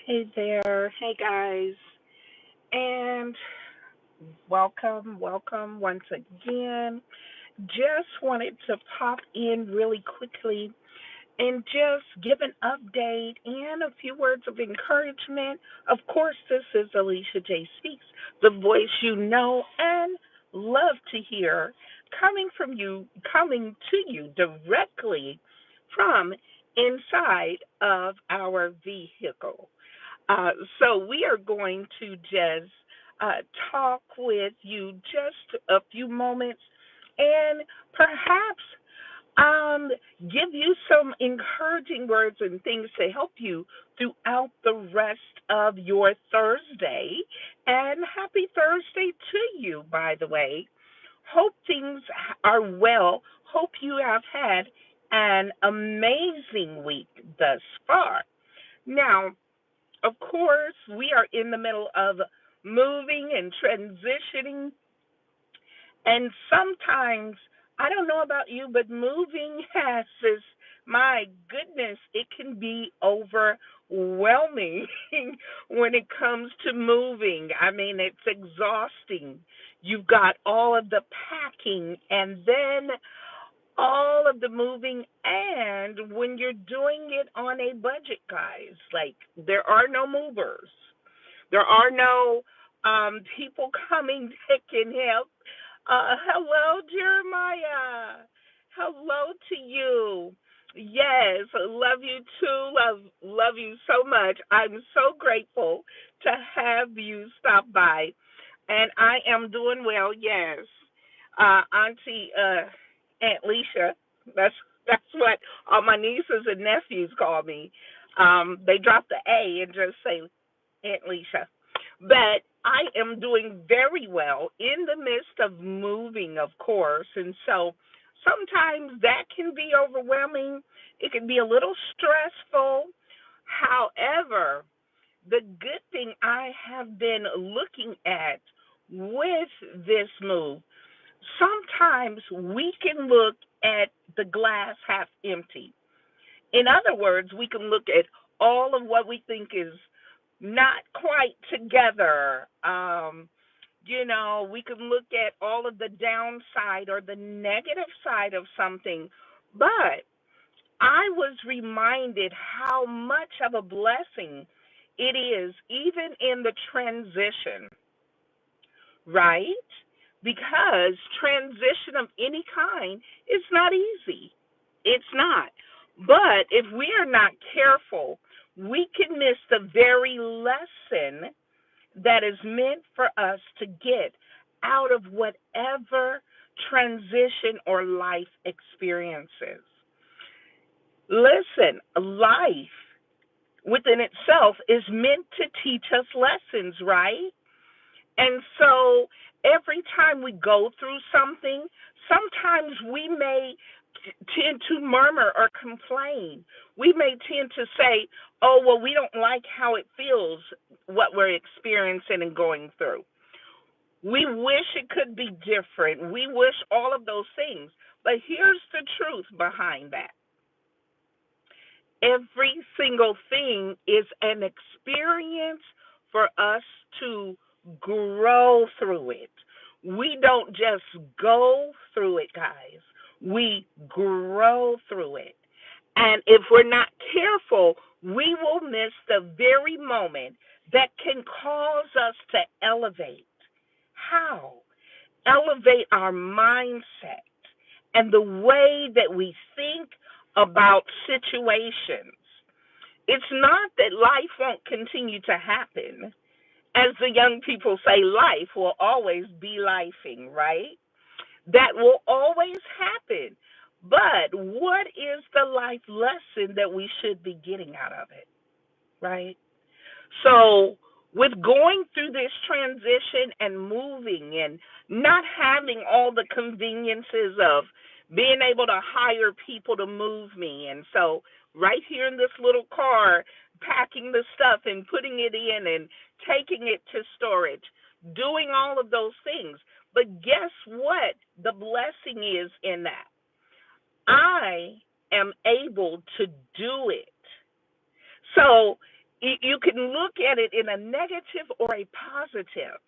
Hey there. Hey guys. And welcome once again. Just wanted to pop in really quickly and just give an update and a few words of encouragement. Of course, this is Alicia J. Speaks, the voice you know and love to hear, coming to you directly from inside of our vehicle. Uh, so we are going to just talk with you just a few moments and perhaps give you some encouraging words and things to help you throughout the rest of your Thursday. And happy Thursday to you, by the way. Hope things are well. Hope you have had an amazing week thus far. Now, of course, we are in the middle of moving and transitioning. And sometimes, I don't know about you, but moving has this, my goodness, it can be overwhelming when it comes to moving. I mean, it's exhausting. You've got all of the packing and then all of the moving, and when you're doing it on a budget, guys, like there are no movers, there are no people coming that can help. Hello, Jeremiah. Hello to you. Yes, love you too. Love you so much. I'm so grateful to have you stop by, and I am doing well. Yes, Auntie Aunt Leisha. That's what all my nieces and nephews call me. They drop the A and just say Aunt Leisha. But I am doing very well in the midst of moving, of course, and so sometimes that can be overwhelming. It can be a little stressful. However, the good thing I have been looking at with this move, sometimes we can look at the glass half empty. In other words, we can look at all of what we think is not quite together. We can look at all of the downside or the negative side of something. But I was reminded how much of a blessing it is, even in the transition, right? Because transition of any kind is not easy. It's not. But if we are not careful, we can miss the very lesson that is meant for us to get out of whatever transition or life experiences. Listen, life within itself is meant to teach us lessons, right? And so every time we go through something, sometimes we may tend to murmur or complain. We may tend to say, oh, well, we don't like how it feels, what we're experiencing and going through. We wish it could be different. We wish all of those things. But here's the truth behind that: every single thing is an experience for us to grow through it. We don't just go through it, guys. We grow through it. And if we're not careful, we will miss the very moment that can cause us to elevate. How? Elevate our mindset and the way that we think about situations. It's not that life won't continue to happen. As the young people say, life will always be lifing, right? That will always happen. But what is the life lesson that we should be getting out of it, right? So, with going through this transition and moving and not having all the conveniences of being able to hire people to move me, and so right here in this little car, packing the stuff and putting it in and taking it to storage, doing all of those things. But guess what? The blessing is in that I am able to do it. So You can look at it in a negative or a positive.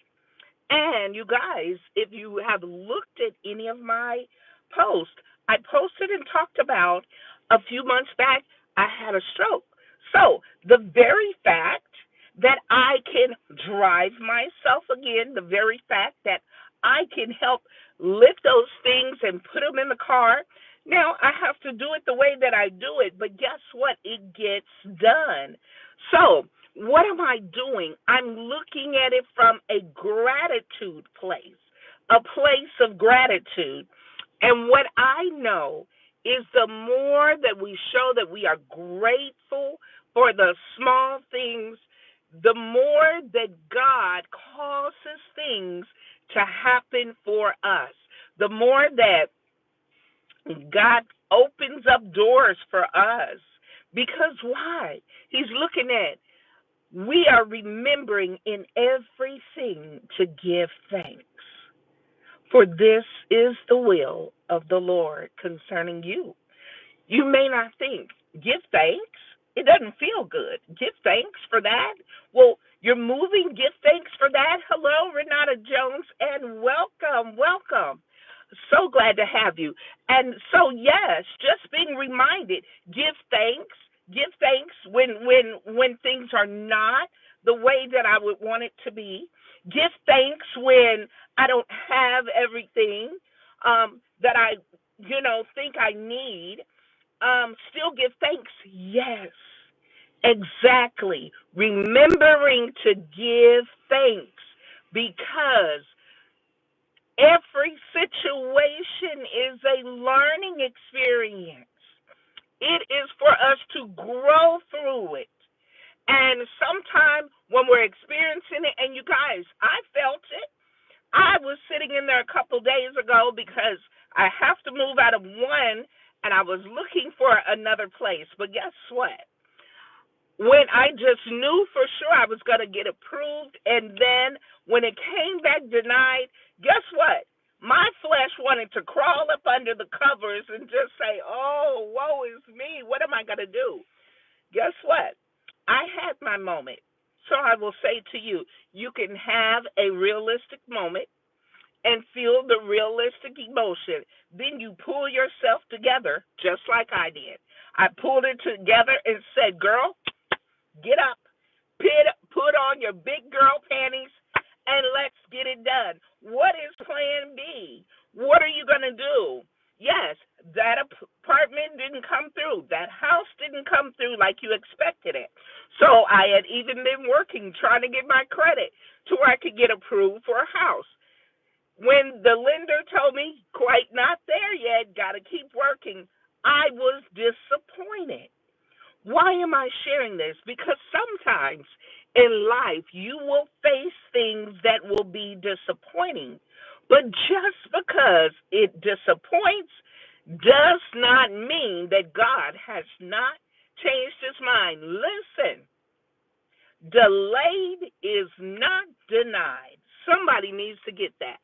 And you guys, if you have looked at any of my posts, I posted and talked about a few months back, I had a stroke. So the very fact that I can drive myself again, the very fact that I can help lift those things and put them in the car. Now I have to do it the way that I do it, but guess what? It gets done. So what am I doing? I'm looking at it from a gratitude place, a place of gratitude. And what I know is the more that we show that we are grateful for the small things, the more that God causes things to happen for us. The more that God opens up doors for us. Because why? He's looking at we are remembering in everything to give thanks. For this is the will of the Lord concerning you. You may not think, give thanks. It doesn't feel good. Give thanks for that. Well, you're moving. Give thanks for that. Hello, Renata Jones, and welcome, welcome. So glad to have you. And so, yes, just being reminded, give thanks. Give thanks when things are not the way that I would want it to be. Give thanks when I don't have everything that I, think I need. Still give thanks. Yes, exactly. Remembering to give thanks because every situation is a learning experience. It is for us to grow through it. And sometimes when we're experiencing it, and you guys, I felt it. I was sitting in there a couple days ago because I have to move out of one and I was looking for another place. But guess what? When I just knew for sure I was going to get approved, and then when it came back denied, guess what? My flesh wanted to crawl up under the covers and just say, oh, woe is me. What am I going to do? Guess what? I had my moment. So I will say to you, you can have a realistic moment and feel the realistic emotion. Then you pull yourself together, just like I did. I pulled it together and said, girl, get up, put on your big girl panties, and let's get it done. What is plan B? What are you going to do? Yes, that apartment didn't come through. That house didn't come through like you expected it. So I had even been working, trying to get my credit to where I could get approved for a house. When the lender told me, quite not there yet, got to keep working, I was disappointed. Why am I sharing this? Because sometimes in life you will face things that will be disappointing. But just because it disappoints does not mean that God has not changed his mind. Listen, delayed is not denied. Somebody needs to get that.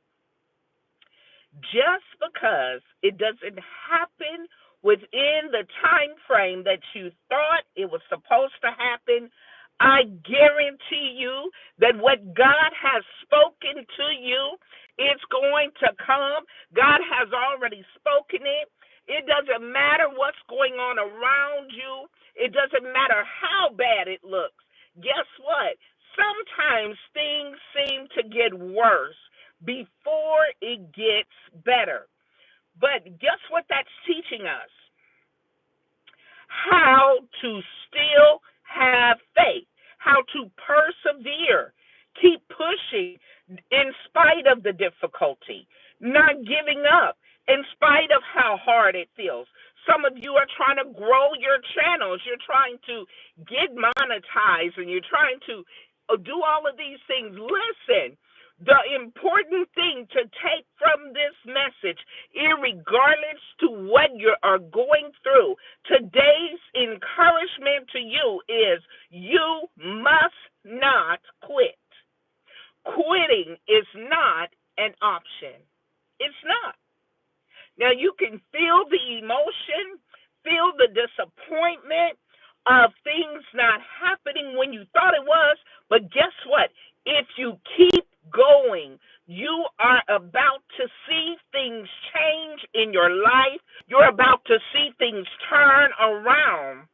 Just because it doesn't happen within the time frame that you thought it was supposed to happen, I guarantee you that what God has spoken to you is going to come. God has already spoken it. It doesn't matter what's going on around you. It doesn't matter how bad it looks. Guess what? Sometimes things seem to get worse before it gets better. But guess what that's teaching us? How to still have faith, how to persevere, keep pushing in spite of the difficulty, not giving up in spite of how hard it feels. Some of you are trying to grow your channels, you're trying to get monetized, and you're trying to do all of these things. Listen, the important thing to take from this message, irregardless to what you are going through, today's encouragement to you is you must not quit. Quitting is not an option. It's not. Now, you can feel the emotion, feel the disappointment. of things not happening when you thought it was. But guess what? If you keep going, you are about to see things change in your life. You're about to see things turn around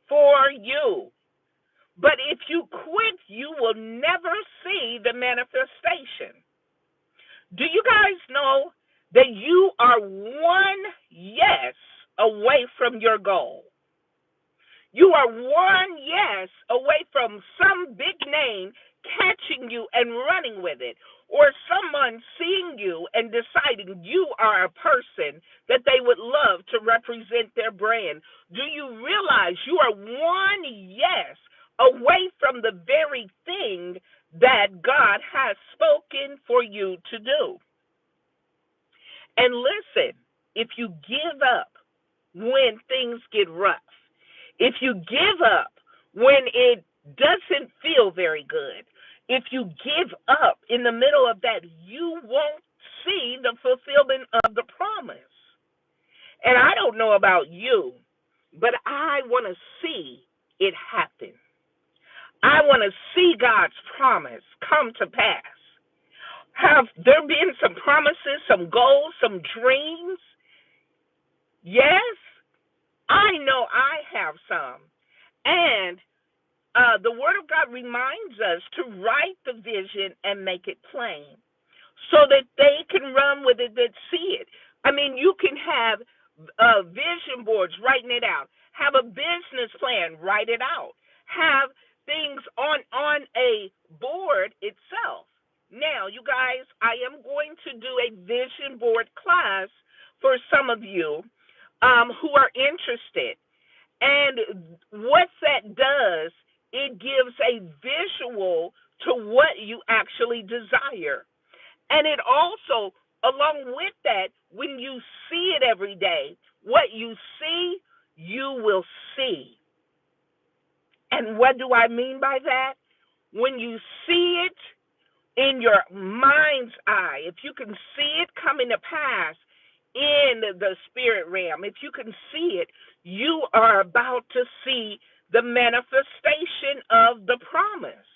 for you. But if you quit, you will never see the manifestation. Do you guys know that you are one yes away from your goal? You are one yes away from some big name catching you and running with it, or someone seeing you and deciding you are a person that they would love to represent their brand. Do you realize you are one yes away from the very thing that God has spoken for you to do? And listen, if you give up when things get rough, if you give up when it doesn't feel very good, if you give up in the middle of that, you won't see the fulfillment of the promise. And I don't know about you, but I want to see it happen. I want to see God's promise come to pass. Have there been some promises, some goals, some dreams? Yes, I know I have some. And the Word of God reminds us to write the vision and make it plain so that they can run with it, that see it. I mean, you can have vision boards, writing it out. Have a business plan, write it out. Have things on a board itself. Now, you guys, I am going to do a vision board class for some of you who are interested. And what that does, it gives a visual to what you actually desire. And it also, along with that, when you see it every day, what you see, you will see. And what do I mean by that? When you see it in your mind's eye, if you can see it coming to pass in the spirit realm, if you can see it, you are about to see the manifestation of the promise.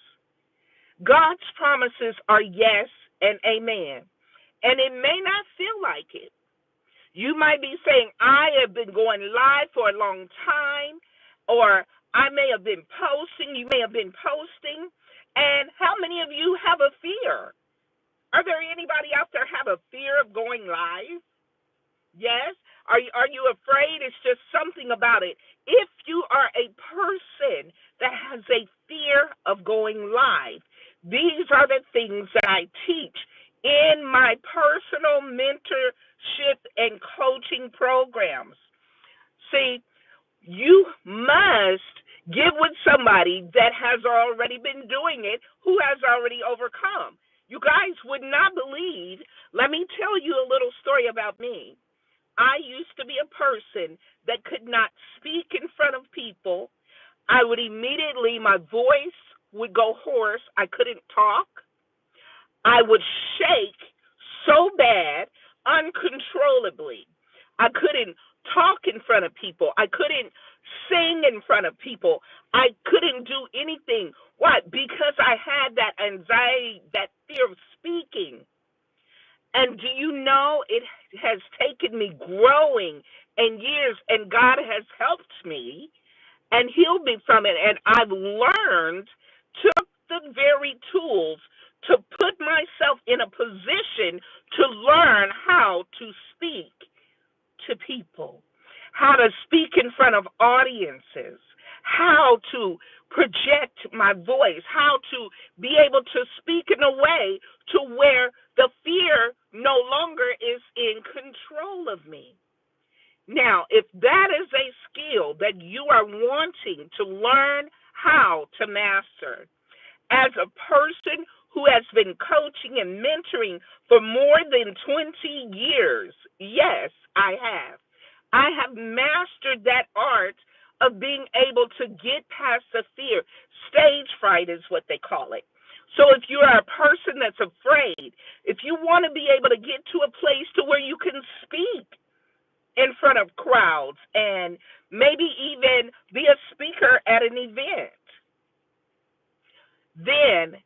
God's promises are yes and amen. And it may not feel like it. You might be saying, I have been going live for a long time, or I may have been posting, you may have been posting. And how many of you have a fear? Are there anybody out there have a fear of going live? Yes? Are you afraid? It's just something about it. If you are a person that has a fear of going live, these are the things that I teach in my personal mentorship and coaching programs. See, you must get with somebody that has already been doing it, who has already overcome. You guys would not believe. Let me tell you a little story about me. I used to be a person that could not speak in front of people. I would immediately, my voice would go hoarse. I couldn't talk. I would shake so bad, uncontrollably. I couldn't talk in front of people. I couldn't sing in front of people. I couldn't do anything. Why? Because I had that anxiety, that fear of speaking. And do you know, it has taken me growing and years, and God has helped me and healed me from it. And I've learned, took the very tools to put myself in a position to learn how to speak to people, how to speak in front of audiences, how to project my voice, how to be able to speak in a way to where the fear no longer is in control of me. Now, if that is a skill that you are wanting to learn how to master, as a person who has been coaching and mentoring for more than 20 years, yes, I have. I have mastered that art of being able to get past the fear. Stage fright is what they call it. So if you are a person that's afraid, if you want to be able to get to a place to where you can speak in front of crowds and maybe even be a speaker at an event, then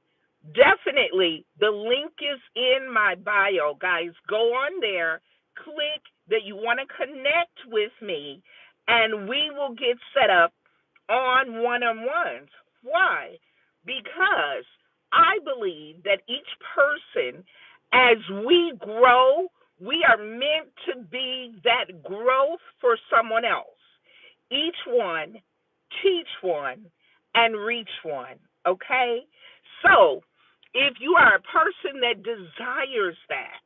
definitely the link is in my bio, guys. Go on there, click that you want to connect with me, and we will get set up on one-on-ones. Why? Because I believe that each person, as we grow, we are meant to be that growth for someone else. Each one, teach one, and reach one. Okay? So, if you are a person that desires that,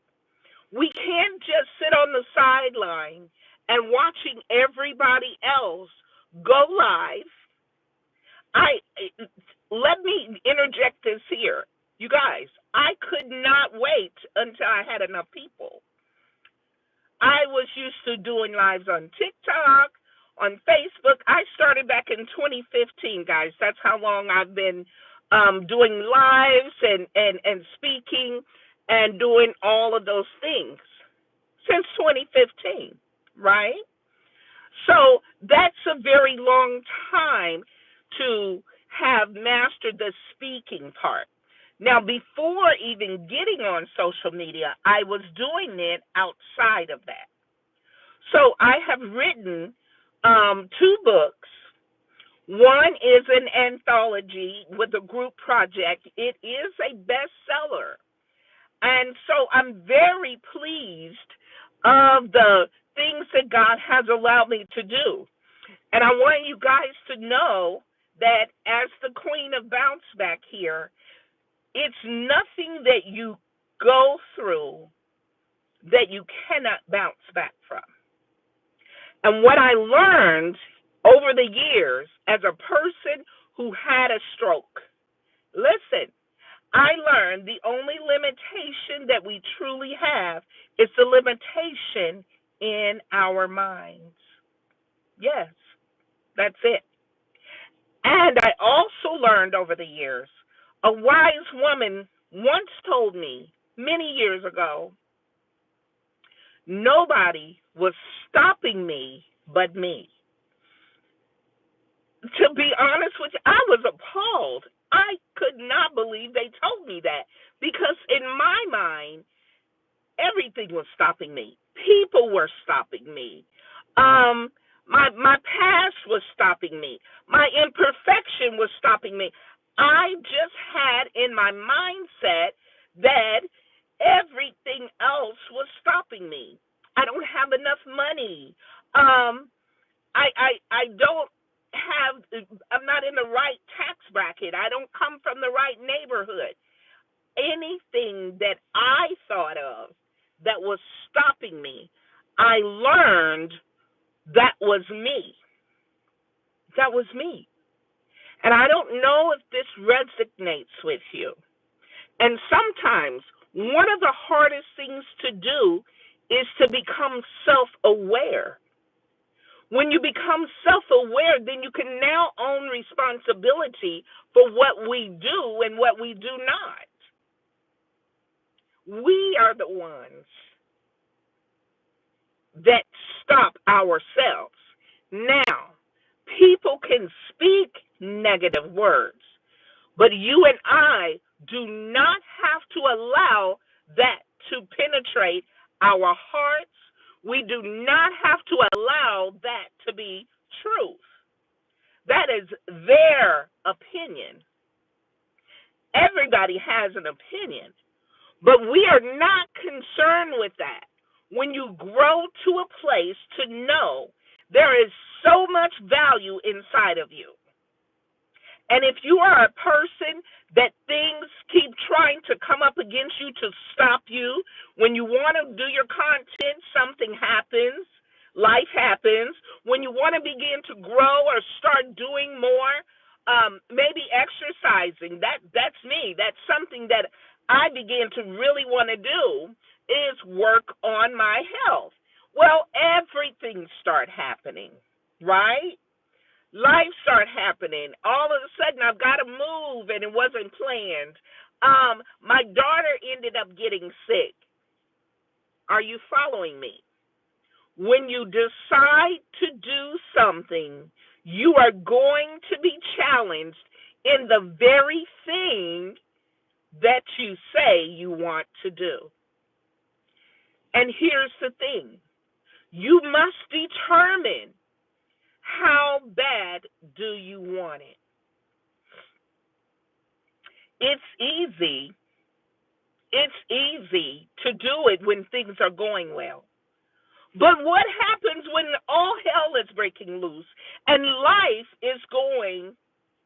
we can't just sit on the sideline and watching everybody else go live. I Let me interject this here. You guys, I could not wait until I had enough people. I was used to doing lives on TikTok, on Facebook. I started back in 2015, guys. That's how long I've been doing lives and speaking and doing all of those things since 2015, right? So that's a very long time to have mastered the speaking part. Now, before even getting on social media, I was doing it outside of that. So I have written two books. One is an anthology with a group project. It is a bestseller. And so I'm very pleased of the things that God has allowed me to do. And I want you guys to know that as the queen of bounce back here, it's nothing that you go through that you cannot bounce back from. And what I learned over the years as a person who had a stroke, listen, I learned the only limitation that we truly have is the limitation in our minds. Yes, that's it. And I also learned over the years, a wise woman once told me many years ago, nobody was stopping me but me. To be honest with you, I was appalled. I could not believe they told me that because in my mind, everything was stopping me. People were stopping me. My past was stopping me. My imperfection was stopping me. I just had in my mindset that everything else was stopping me. I don't have enough money. I don't have. I'm not in the right tax bracket. I don't come from the right neighborhood. Anything that I thought of that was stopping me, I learned that was me. That was me. And I don't know if this resonates with you. And sometimes one of the hardest things to do is to become self aware. When you become self aware, then you can now own responsibility for what we do and what we do not. We are the ones that stop ourselves. Now, people can speak negative words, but you and I do not have to allow that to penetrate our hearts. We do not have to allow that to be truth. That is their opinion. Everybody has an opinion, but we are not concerned with that. When you grow to a place to know there is so much value inside of you. And if you are a person that things keep trying to come up against you to stop you, when you want to do your content, something happens, life happens. When you want to begin to grow or start doing more, maybe exercising, that's me. That's something that I began to really want to do is work on my health. Well, everything start happening, right? Life start happening. All of a sudden, I've got to move, and it wasn't planned. My daughter ended up getting sick. Are you following me? When you decide to do something, you are going to be challenged in the very thing that you say you want to do. And here's the thing, you must determine how bad do you want it. It's easy to do it when things are going well. But what happens when all hell is breaking loose and life is going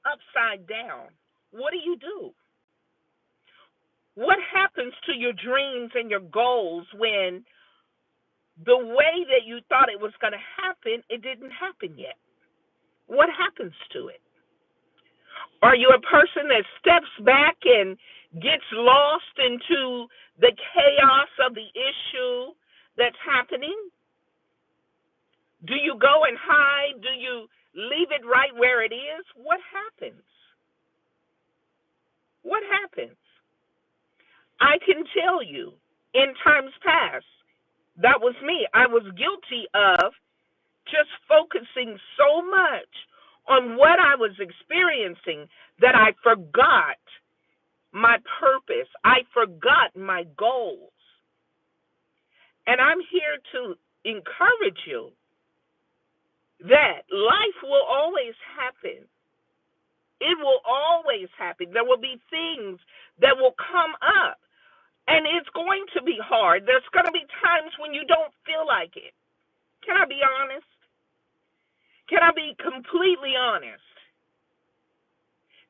upside down? What do? What happens to your dreams and your goals when the way that you thought it was going to happen, it didn't happen yet? What happens to it? Are you a person that steps back and gets lost into the chaos of the issue that's happening? Do you go and hide? Do you leave it right where it is? What happens? What happens? I can tell you, in times past, that was me. I was guilty of just focusing so much on what I was experiencing that I forgot my purpose. I forgot my goals. And I'm here to encourage you that life will always happen. It will always happen. There will be things that will come up, and it's going to be hard. There's going to be times when you don't feel like it. Can I be honest? Can I be completely honest?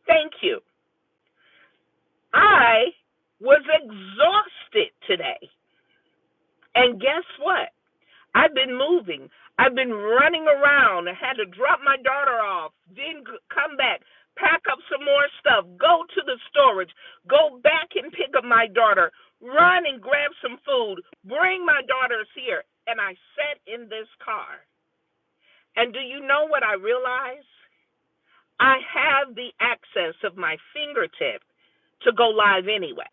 Thank you. I was exhausted today. And guess what? I've been moving. I've been running around. I had to drop my daughter off, then come back, pack up some more stuff, go to the storage, go back and pick up my daughter, run and grab some food, bring my daughters here. And I sat in this car. And do you know what I realized? I have the access of my fingertip to go live anyway.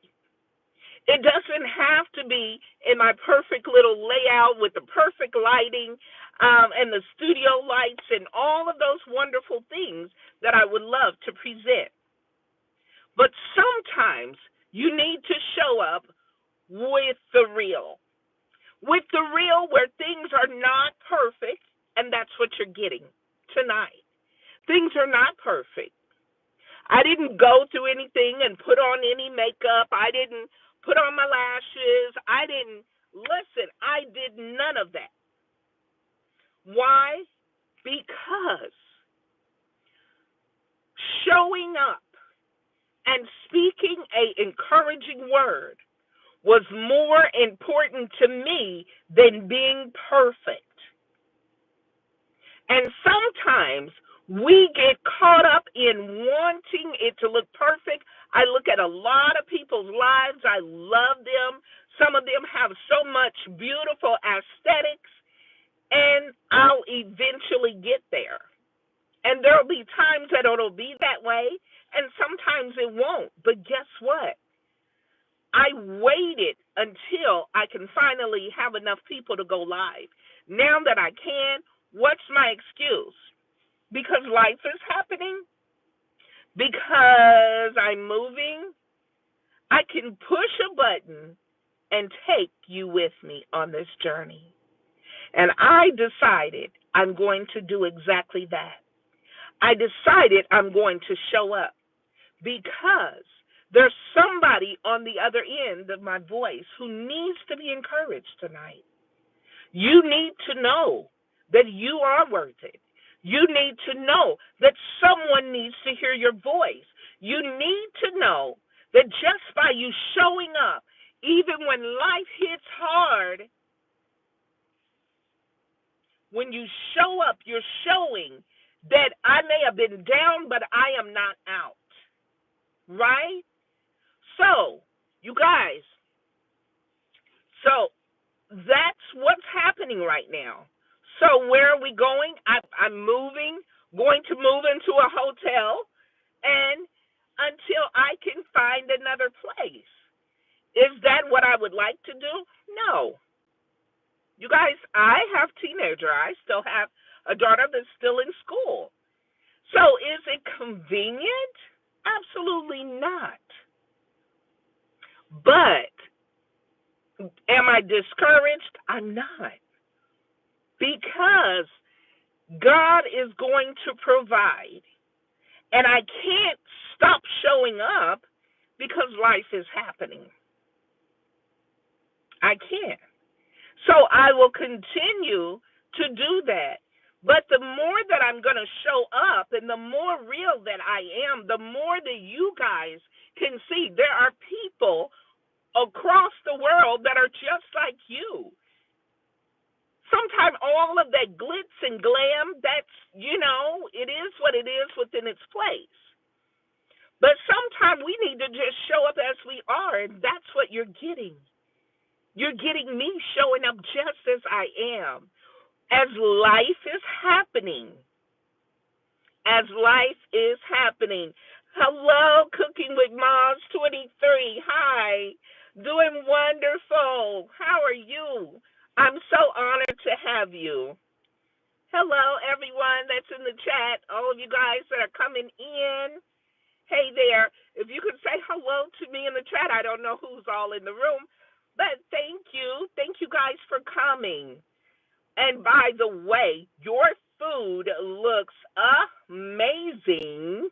It doesn't have to be in my perfect little layout with the perfect lighting and the studio lights and all of those wonderful things that I would love to present. But sometimes you need to show up with the real. With the real where things are not perfect, and that's what you're getting tonight. Things are not perfect. I didn't go through anything and put on any makeup. I didn't put on my lashes. I did none of that. Why? Because showing up and speaking an encouraging word was more important to me than being perfect. And sometimes we get caught up in wanting it to look perfect. I look at a lot of people's lives. I love them. Some of them have so much beautiful aesthetics, and I'll eventually get there. And there will be times that it'll be that way, and sometimes it won't. But guess what? I waited until I can finally have enough people to go live. Now that I can, what's my excuse? Because life is happening? Because I'm moving? I can push a button and take you with me on this journey. And I decided I'm going to do exactly that. I decided I'm going to show up because there's somebody on the other end of my voice who needs to be encouraged tonight. You need to know that you are worth it. You need to know that someone needs to hear your voice. You need to know that just by you showing up, even when life hits hard, when you show up, you're showing that I may have been down, but I am not out. Right? So, you guys, so that's what's happening right now. So where are we going? I'm moving, going to move into a hotel, and until I can find another place. Is that what I would like to do? No. You guys, I have teenager. I still have a daughter that's still in school. So is it convenient? Absolutely not. But am I discouraged? I'm not. Because God is going to provide. And I can't stop showing up because life is happening. I can't. So I will continue to do that. But the more that I'm going to show up and the more real that I am, the more that you guys can see there are people across the world that are just like you. Sometimes all of that glitz and glam, that's, it is what it is within its place. But sometimes we need to just show up as we are, and that's what you're getting. You're getting me showing up just as I am. As life is happening. As life is happening. Hello, Cooking with Moms 23. Hi. Doing wonderful. How are you? I'm so honored to have you. Hello, everyone that's in the chat. All of you guys that are coming in. Hey there. If you could say hello to me in the chat, I don't know who's all in the room, but thank you. Thank you guys for coming. And by the way, your food looks amazing.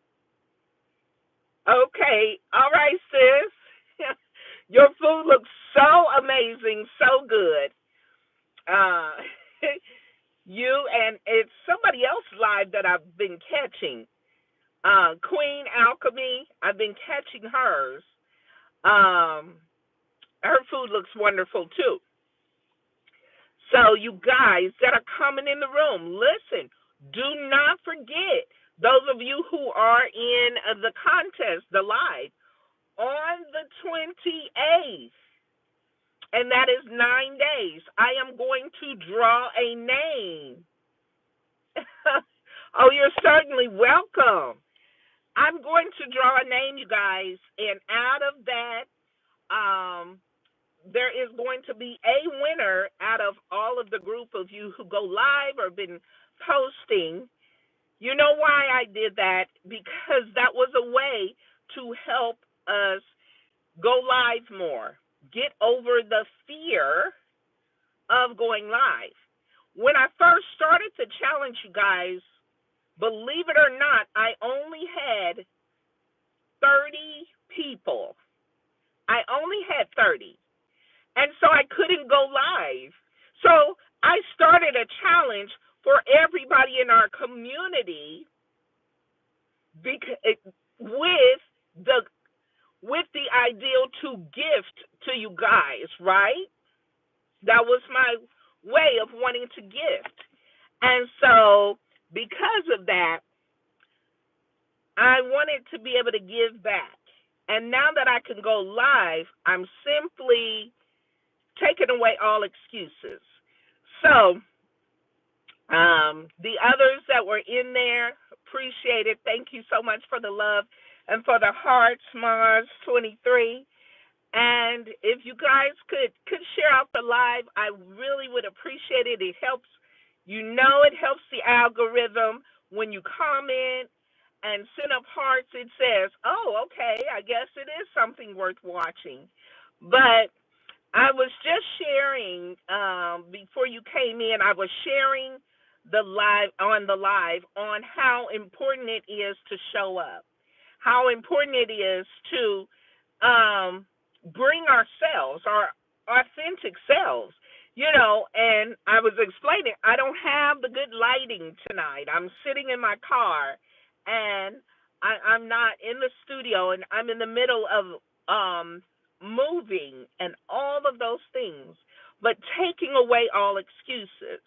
Okay. All right, sis. Your food looks so amazing, so good. Uh, and it's somebody else live that I've been catching. Queen Alchemy, I've been catching hers. Her food looks wonderful too. So you guys that are coming in the room, listen, do not forget, those of you who are in the contest, the live, on the 28th, and that is 9 days, I am going to draw a name. Oh, you're certainly welcome. I'm going to draw a name, you guys, and out of that, there is going to be a winner out of all of the group of you who go live or been posting. You know why I did that? Because that was a way to help us go live more, get over the fear of going live. When I first started the challenge, you guys, believe it or not, I only had 30 people. I only had 30. And so I couldn't go live. So I started a challenge for everybody in our community with the ideal to gift to you guys, right? That was my way of wanting to gift. And so because of that, I wanted to be able to give back. And now that I can go live, I'm simply taking away all excuses. So the others that were in there, appreciate it. Thank you so much for the love and for the hearts, Mars 23. And if you guys could share out the live, I really would appreciate it. It helps, it helps the algorithm when you comment and send up hearts. It says, oh, okay, I guess it is something worth watching. But I was just sharing before you came in. I was sharing the live on how important it is to show up, how important it is to bring ourselves, our authentic selves. And I was explaining, I don't have the good lighting tonight. I'm sitting in my car, and I'm not in the studio, and I'm in the middle of moving and all of those things, but taking away all excuses.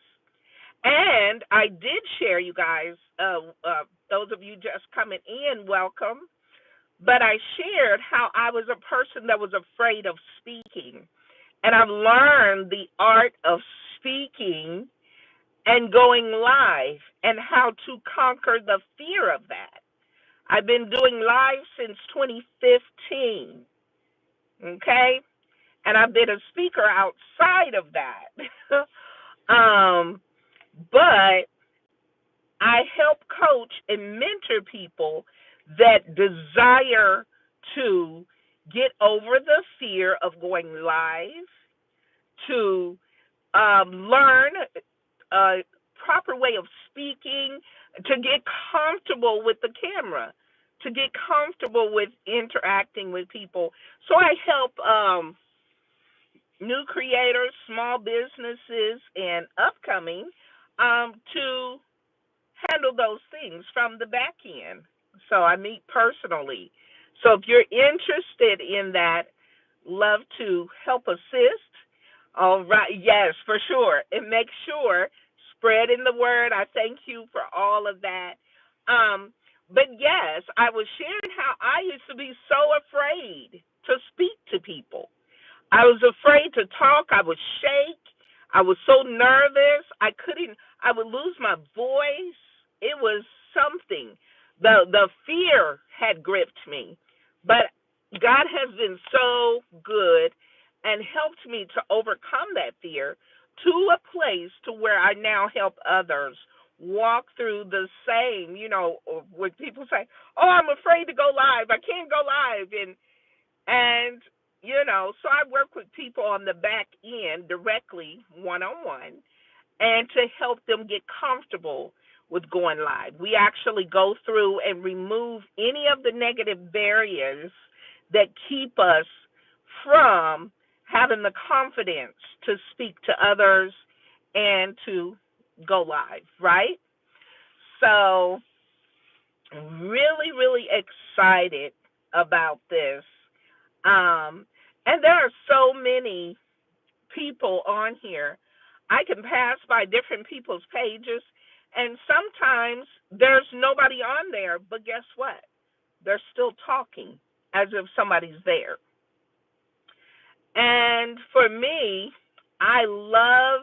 And I did share, you guys, those of you just coming in, welcome. But I shared how I was a person that was afraid of speaking. And I've learned the art of speaking and going live and how to conquer the fear of that. I've been doing live since 2015. Okay? And I've been a speaker outside of that. Um, but I help coach and mentor people that desire to get over the fear of going live, to learn a proper way of speaking, to get comfortable with the camera, to get comfortable with interacting with people. So I help new creators, small businesses, and upcoming to handle those things from the back end. So I meet personally. So if you're interested in that, love to help assist. All right, yes, for sure. And make sure spreading the word. I thank you for all of that. But yes, I was sharing how I used to be so afraid to speak to people. I was afraid to talk. I would shake. I was so nervous. I would lose my voice. It was something. The fear had gripped me. But God has been so good and helped me to overcome that fear to a place to where I now help others walk through the same, when people say, "Oh, I'm afraid to go live. I can't go live." And so I work with people on the back end directly, one on one, and to help them get comfortable with going live. We actually go through and remove any of the negative barriers that keep us from having the confidence to speak to others and to go live, right? So, really, really excited about this. And there are so many people on here. I can pass by different people's pages, and sometimes there's nobody on there, but guess what? They're still talking as if somebody's there. And for me, I love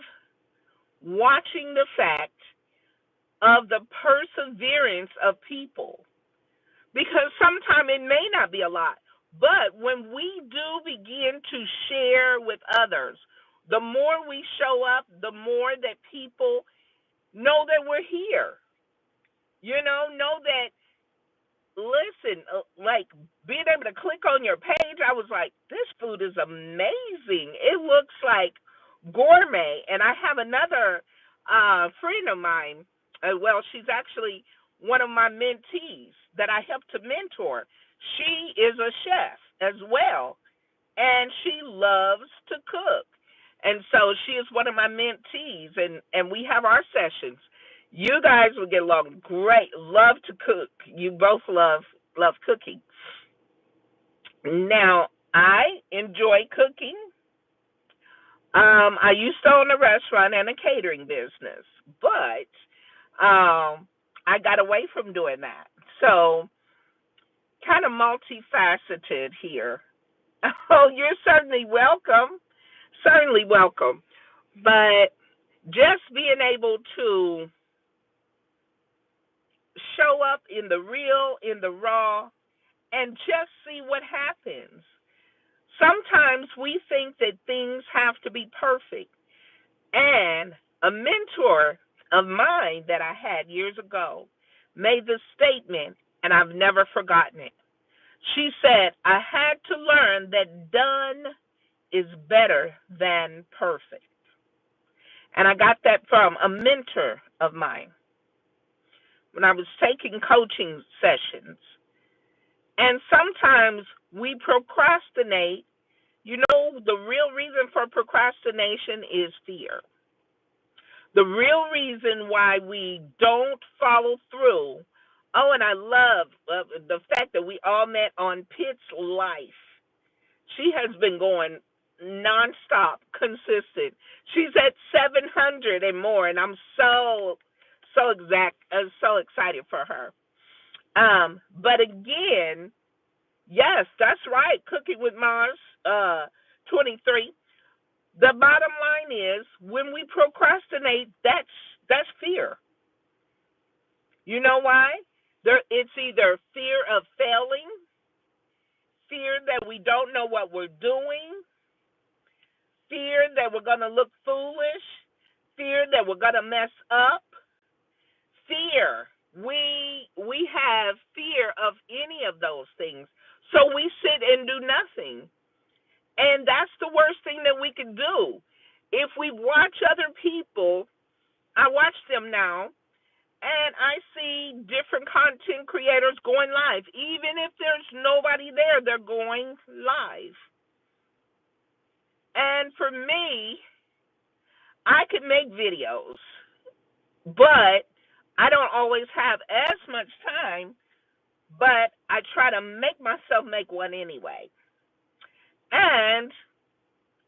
watching the fact of the perseverance of people because sometimes it may not be a lot. But when we do begin to share with others, the more we show up, the more that people know that we're here. Know that, listen, like being able to click on your page, I was like, this food is amazing. It looks like gourmet. And I have another friend of mine. Well, she's actually one of my mentees that I help to mentor. She is a chef as well, and she loves to cook. And so she is one of my mentees, and we have our sessions. You guys will get along great. Love to cook. You both love cooking. Now, I enjoy cooking. I used to own a restaurant and a catering business, but I got away from doing that. So, kind of multifaceted here. Oh, you're certainly welcome. Certainly welcome. But just being able to show up in the real, in the raw, and just see what happens. Sometimes we think that things have to be perfect. And a mentor of mine that I had years ago made the statement, and I've never forgotten it. She said, I had to learn that done is better than perfect. And I got that from a mentor of mine when I was taking coaching sessions. And sometimes we procrastinate. The real reason for procrastination is fear. The real reason why we don't follow through. Oh, and I love the fact that we all met on Pitt's Life. She has been going nonstop, consistent. She's at 700 and more, and I'm so excited for her. But again, yes, that's right. Cooking with Mars, 23. The bottom line is when we procrastinate, that's fear. You know why? It's either fear of failing, fear that we don't know what we're doing, fear that we're going to look foolish, fear that we're going to mess up. Fear. We have fear of any of those things. So we sit and do nothing. And that's the worst thing that we can do. If we watch other people, I watch them now, and I see different content creators going live. Even if there's nobody there, they're going live. And for me, I can make videos, but I don't always have as much time, but I try to make myself make one anyway. And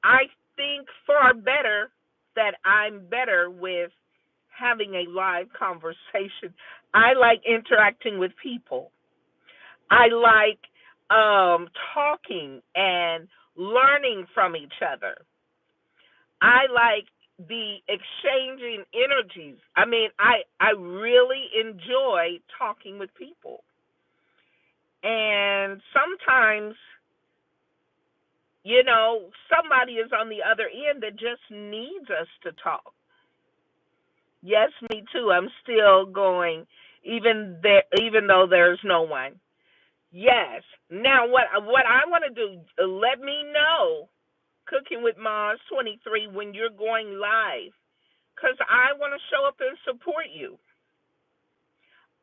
I think far better that I'm better with having a live conversation. I like interacting with people. I like talking and learning from each other. I like the exchanging energies. I mean, I really enjoy talking with people. And sometimes, somebody is on the other end that just needs us to talk. Yes, me too. I'm still going, even though there's no one. Yes. Now, what I want to do, let me know, Cooking with Mars 23, when you're going live, because I want to show up and support you.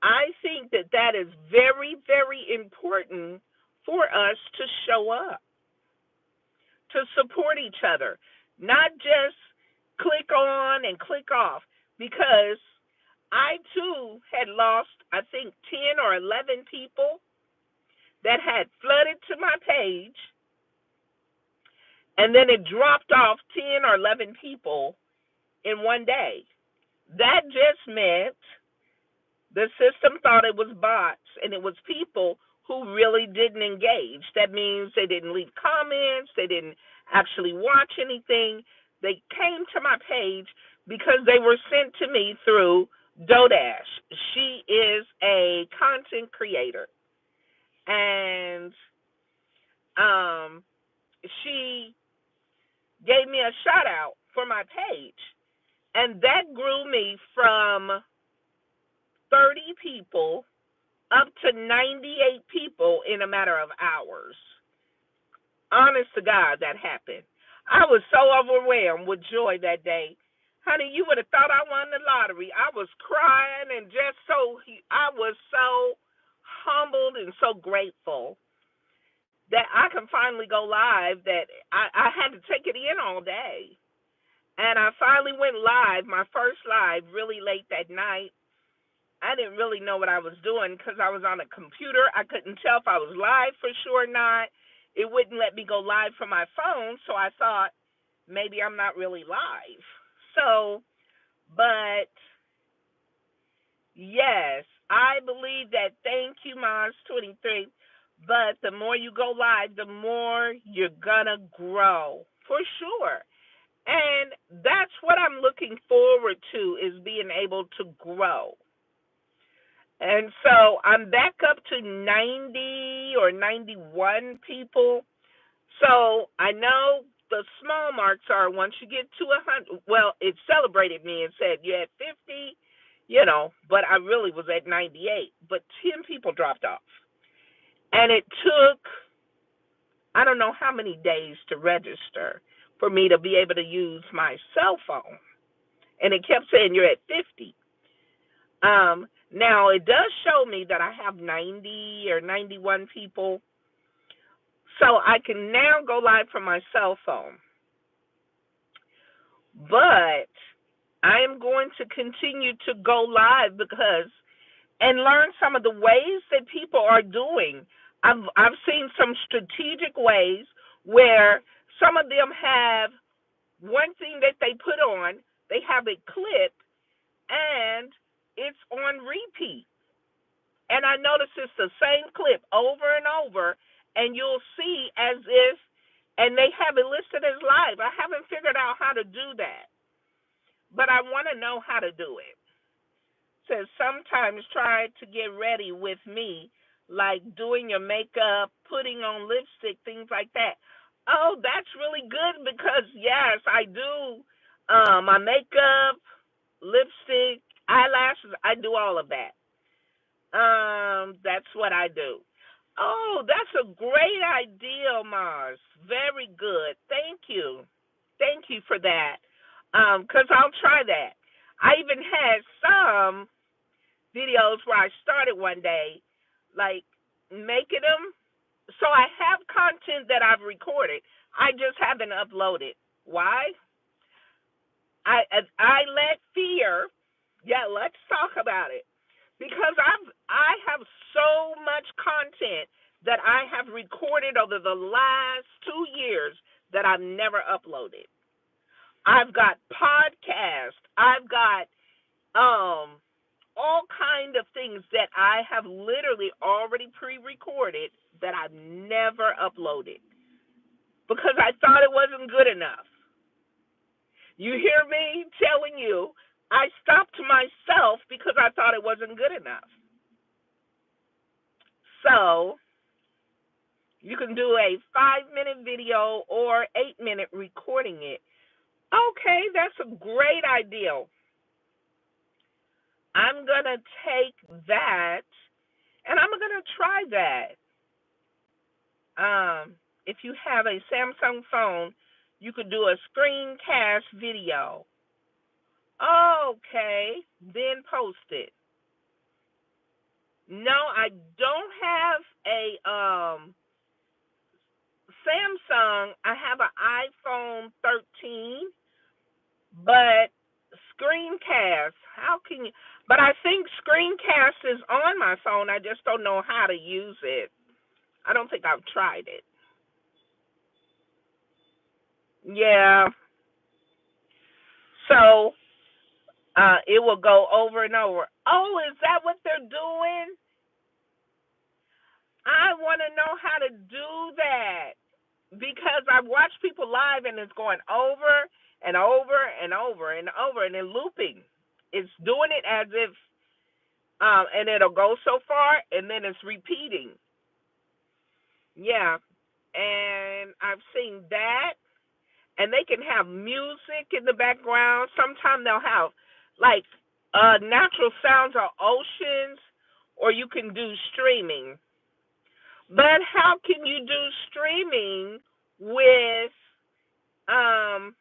I think that is very, very important for us to show up, to support each other, not just click on and click off, because I too had lost, I think, 10 or 11 people that had flooded to my page, and then it dropped off 10 or 11 people in one day. That just meant the system thought it was bots, and it was people who really didn't engage. That means they didn't leave comments, they didn't actually watch anything. They came to my page because they were sent to me through Dodash. She is a content creator, and she gave me a shout out for my page, and that grew me from 30 people up to 98 people in a matter of hours. Honest to God, that happened. I was so overwhelmed with joy that day. Honey, you would have thought I won the lottery. I was crying and I was so humbled and so grateful that I can finally go live, that I had to take it in all day. And I finally went live, my first live, really late that night. I didn't really know what I was doing because I was on a computer. I couldn't tell if I was live for sure or not. It wouldn't let me go live from my phone, so I thought maybe I'm not really live. But yes, I believe that. Thank you, Mars 23. But the more you go live, the more you're going to grow, for sure. And that's what I'm looking forward to, is being able to grow. And so I'm back up to 90 or 91 people. So I know the small marks are once you get to 100. Well, it celebrated me and said you had 50, but I really was at 98. But 10 people dropped off. And it took, I don't know how many days to register for me to be able to use my cell phone. And it kept saying you're at 50. Now, it does show me that I have 90 or 91 people. So I can now go live from my cell phone. But I am going to continue to go live and learn some of the ways that people are doing. I've seen some strategic ways where some of them have one thing that they put on, they have it clipped, and it's on repeat. And I notice it's the same clip over and over, and you'll see as if, and they have it listed as live. I haven't figured out how to do that, but I want to know how to do it. Says sometimes try to get ready with me, like doing your makeup, putting on lipstick, things like that. Oh, that's really good because, yes, I do. My makeup, lipstick, eyelashes, I do all of that. That's what I do. Oh, that's a great idea, Mars. Very good. Thank you. Thank you for that. 'Cause I'll try that. I even had some videos where I started one day, like making them. So I have content that I've recorded. I just haven't uploaded. Why? I let fear. Yeah, let's talk about it because I have so much content that I have recorded over the last 2 years that I've never uploaded. I've got podcasts. I've got all kind of things that I have literally already pre-recorded that I've never uploaded because I thought it wasn't good enough. You hear me telling you I stopped myself because I thought it wasn't good enough. So you can do a 5-minute video or 8-minute recording it. Okay, that's a great idea. I'm going to take that and I'm going to try that. If you have a Samsung phone, you could do a screencast video. Okay, then post it. No, I don't have a Samsung. I have an iPhone 13, but screencast. How can you? But I think screencast is on my phone. I just don't know how to use it. I don't think I've tried it. Yeah. So it will go over and over. Oh, is that what they're doing? I want to know how to do that because I've watched people live and it's going over and over and over and over and then looping. It's doing it as if, and it'll go so far and then it's repeating. Yeah, and I've seen that, and they can have music in the background. Sometimes they'll have like natural sounds or oceans, or you can do streaming. But how can you do streaming with um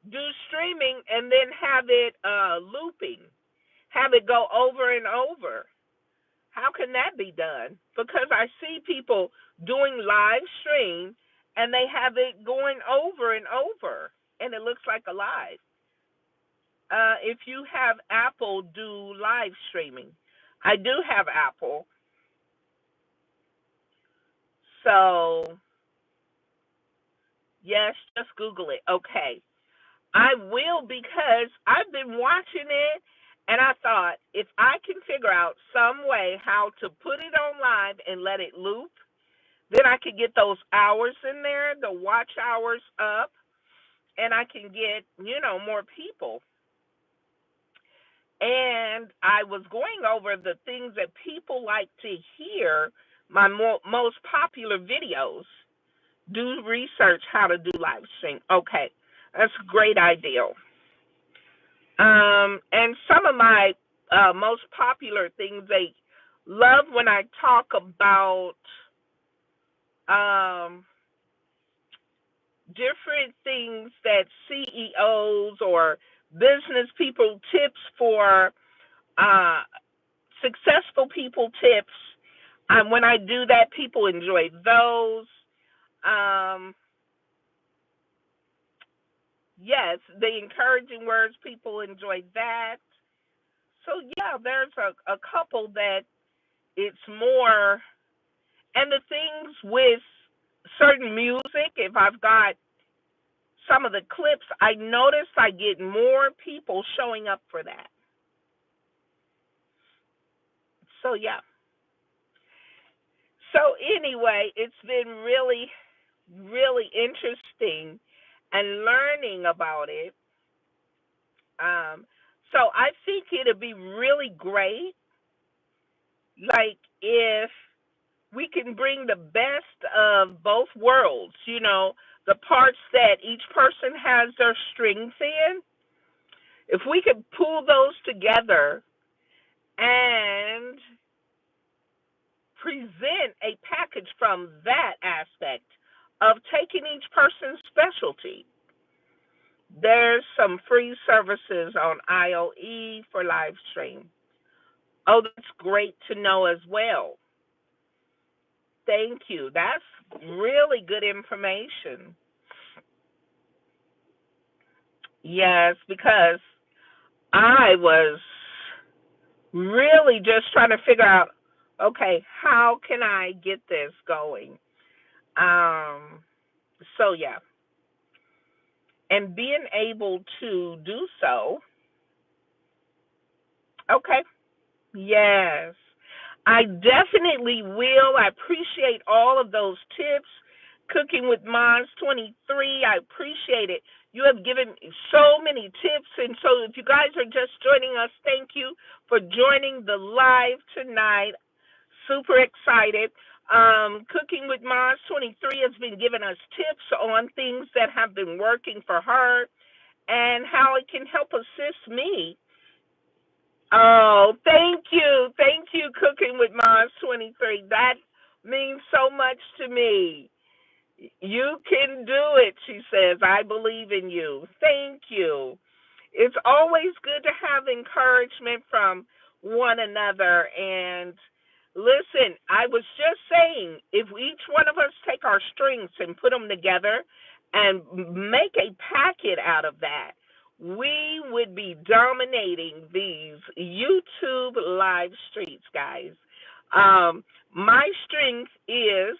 do streaming and then have it looping, have it go over and over? How can that be done? Because I see people doing live stream and they have it going over and over and it looks like a live. If you have Apple, do live streaming. I do have Apple, so yes, just Google it. Okay. I will because I've been watching it and I thought if I can figure out some way how to put it on live and let it loop, then I could get those hours in there, the watch hours up, and I can get, more people. And I was going over the things that people like to hear, my most popular videos. Do research how to do live stream. Okay, that's a great idea. And some of my most popular things, they love when I talk about um, different things that CEOs or business people tips for uh, successful people tips. When I do that, people enjoy those. Um, yes, the encouraging words, people enjoy that. So yeah, there's a couple that it's more, and the things with certain music, if I've got some of the clips, I notice I get more people showing up for that. So yeah. So anyway, it's been really, really interesting and learning about it. Um, so I think it'd be really great, like if we can bring the best of both worlds, the parts that each person has their strengths in, if we could pull those together and present a package from that aspect of taking each person's specialty. There's some free services on IOE for live stream. Oh, that's great to know as well. Thank you. That's really good information. Yes, because I was really just trying to figure out, okay, how can I get this going? Um, so yeah, and being able to do so. Okay, yes, I definitely will. I appreciate all of those tips. Cooking with Moms 23, I appreciate it. You have given me so many tips. And so, if you guys are just joining us, thank you for joining the live tonight. Super excited. Cooking with Moms 23 has been giving us tips on things that have been working for her and how it can help assist me. Oh, thank you. Thank you, Cooking with Moms 23. That means so much to me. You can do it, she says. I believe in you. Thank you. It's always good to have encouragement from one another. And listen, I was just saying, if each one of us take our strengths and put them together and make a packet out of that, we would be dominating these YouTube live streets, guys. My strength is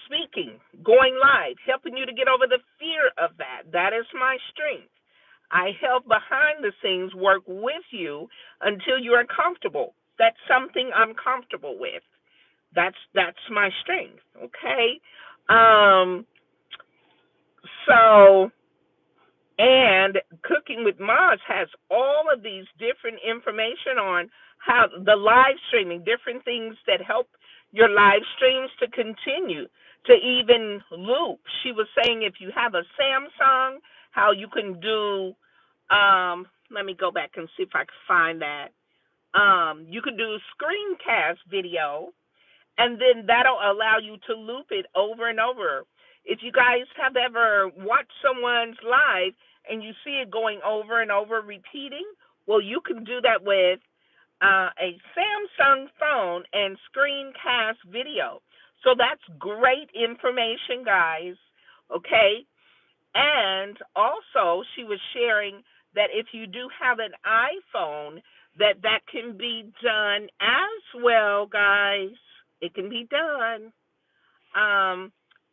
speaking, going live, helping you to get over the fear of that. That is my strength. I help behind the scenes work with you until you are comfortable. That's something I'm comfortable with. That's my strength. Okay. Um. So, and Cooking with Mars has all of these different information on how the live streaming, different things that help your live streams to continue to even loop. She was saying if you have a Samsung, how you can do, let me go back and see if I can find that. You can do screencast video, and then that'll allow you to loop it over and over. If you guys have ever watched someone's live and you see it going over and over repeating, well, you can do that with a Samsung phone and screencast video. So that's great information, guys. Okay. And also, she was sharing that if you do have an iPhone, that can be done as well, guys. It can be done.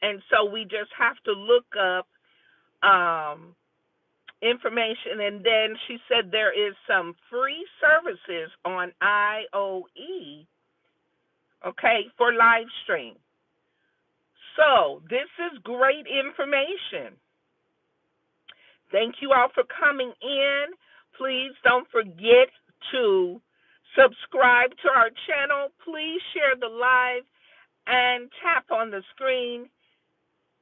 And so we just have to look up information. And then she said there is some free services on IOE, okay, for live stream. So this is great information. Thank you all for coming in. Please don't forget to subscribe to our channel. Please share the live and tap on the screen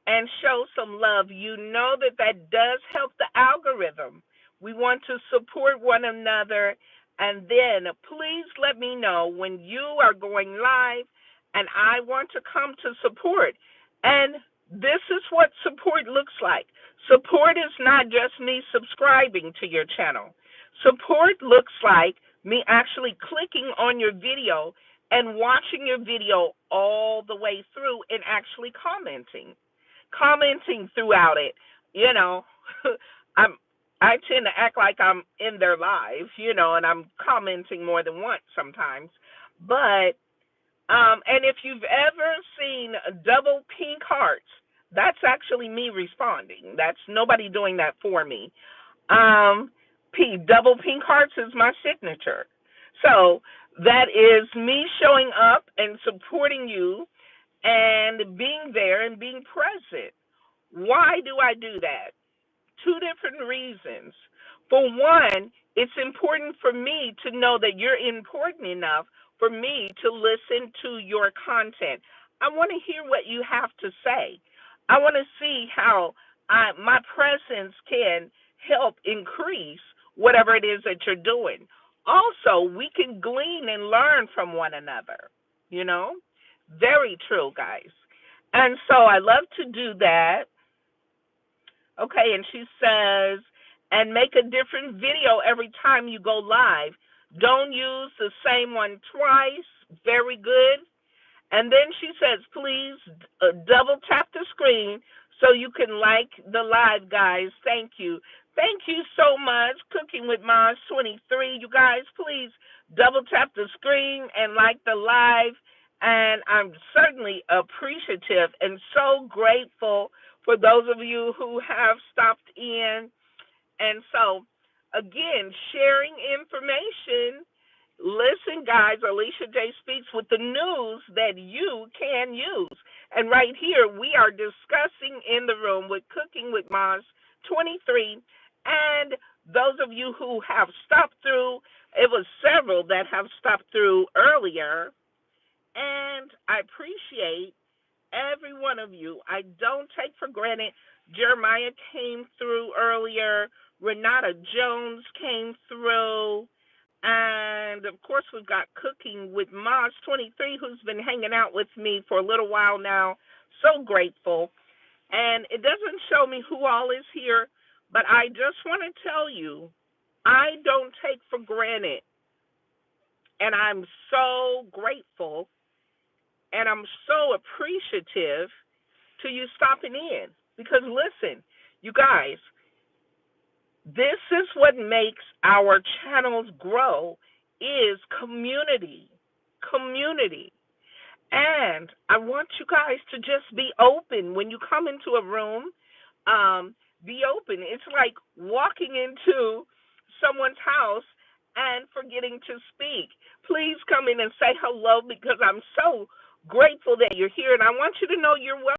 and show some love. You know that does help the algorithm. We want to support one another. And then please let me know when you are going live and I want to come to support. And this is what support looks like. Support is not just me subscribing to your channel. Support looks like me actually clicking on your video and watching your video all the way through and actually commenting throughout it. You know, I tend to act like I'm in their live, and I'm commenting more than once sometimes. But and if you've ever seen double pink hearts, that's actually me responding. That's nobody doing that for me. Double pink hearts is my signature. So that is me showing up and supporting you and being there and being present. Why do I do that? Two different reasons. For one, it's important for me to know that you're important enough for me to listen to your content. I want to hear what you have to say. I want to see how my presence can help increase whatever it is that you're doing. Also, we can glean and learn from one another, you know? Very true, guys. And so I love to do that. Okay, and she says, and make a different video every time you go live. Don't use the same one twice. Very good. And then she says, please double tap the screen so you can like the live, guys. Thank you. Thank you so much, Cooking with Mars 23. You guys, please double tap the screen and like the live. And I'm certainly appreciative and so grateful for those of you who have stopped in. And so, again, sharing information. Listen, guys, Alicia J speaks with the news that you can use. And right here, we are discussing in the room with Cooking with Mars 23. And those of you who have stopped through, it was several that have stopped through earlier. And I appreciate every one of you. I don't take for granted. Jeremiah came through earlier. Renata Jones came through. And of course, we've got Cooking with Mars 23, who's been hanging out with me for a little while now. So grateful. And it doesn't show me who all is here, but I just want to tell you, I don't take for granted. And I'm so grateful and I'm so appreciative to you stopping in. Because listen, you guys, this is what makes our channels grow is community. Community. And I want you guys to just be open when you come into a room. Be open. It's like walking into someone's house and forgetting to speak. Please come in and say hello because I'm so grateful that you're here. And I want you to know you're welcome.